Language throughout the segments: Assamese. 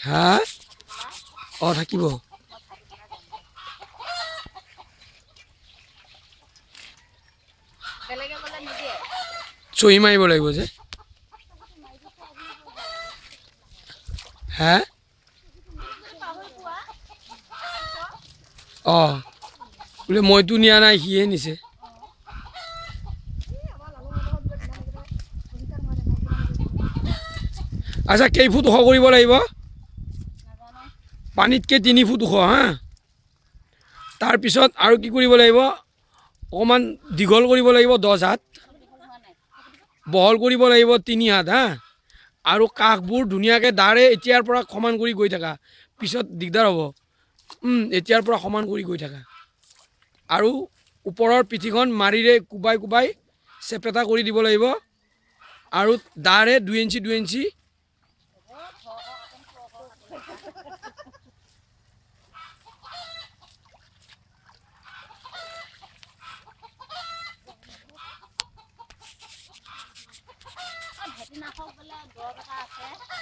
হা অ থাকিব চহি মাৰিব লাগিব যে হা অ বোলে মইতো নিয়া নাই সিয়ে নিছে আচ্ছা কেই ফুট ওখ কৰিব লাগিব পানীতকৈ 3 ফুট ওখ হা তাৰপিছত আৰু কি কৰিব লাগিব অকণমান দীঘল কৰিব লাগিব 10 হাত বহল কৰিব লাগিব 3 হাত হা আৰু কাষবোৰ ধুনীয়াকৈ দাৰে এতিয়াৰ পৰা সমান কৰি গৈ থাকা পিছত দিগদাৰ হ'ব এতিয়াৰ পৰা সমান কৰি গৈ থাকা আৰু ওপৰৰ পিঠিখন মাৰিৰে কুবাই কুবাই চেপেটা কৰি দিব লাগিব আৰু দাৰে 2 ইঞ্চি 2 ইঞ্চি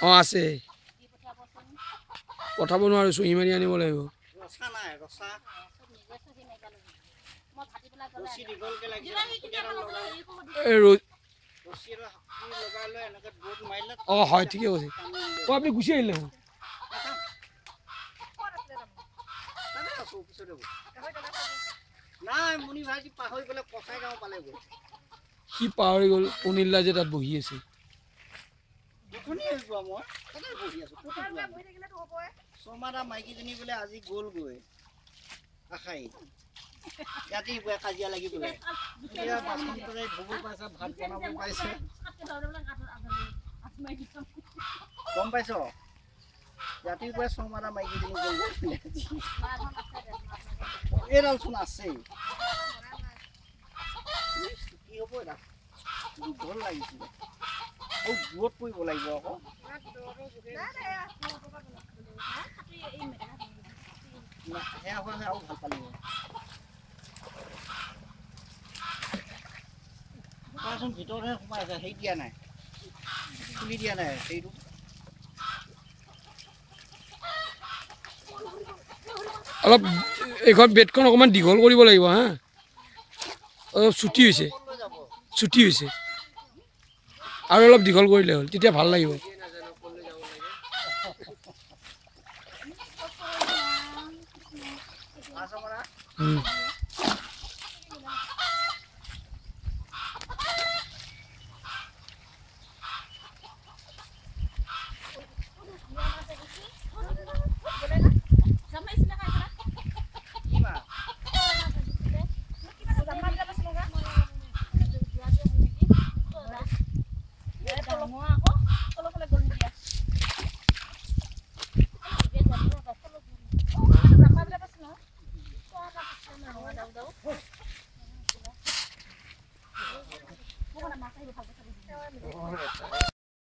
অ আছে পঠাব নোৱাৰো চহি মাৰি আনিব লাগিব অ হয় ঠিকে কৈছে অ আপুনি গুচি আহিলে সি পাহৰি গ'ল অনিল্লা যে তাত বহি আছে শৰ্মাদা মাইকীজনী বোলে আজি গ'লগৈ আশাই ৰাতিপুৱাই কাজিয়া লাগি বোলে ভাত বনাব পাইছে গম পাইছ ৰাতিপুৱাই শৰ্মাদা মাইকীজনী গ'লগৈ এইডাল চোন আছেই কি হ'ব এটা দীঘল লাগিছিলে আৰু দূৰত পৰিব লাগিব আকৌ সেয়া হোৱা আৰু ভাল পালোঁ কোৱাচোন ভিতৰতহে সোমাই আছে হেৰি দিয়া নাই খুলি দিয়া নাই সেইটো অলপ এইখন বেডখন অকণমান দীঘল কৰিব লাগিব হা অলপ ছুটি হৈছে আৰু অলপ দীঘল কৰিলে হ'ল তেতিয়া ভাল লাগিব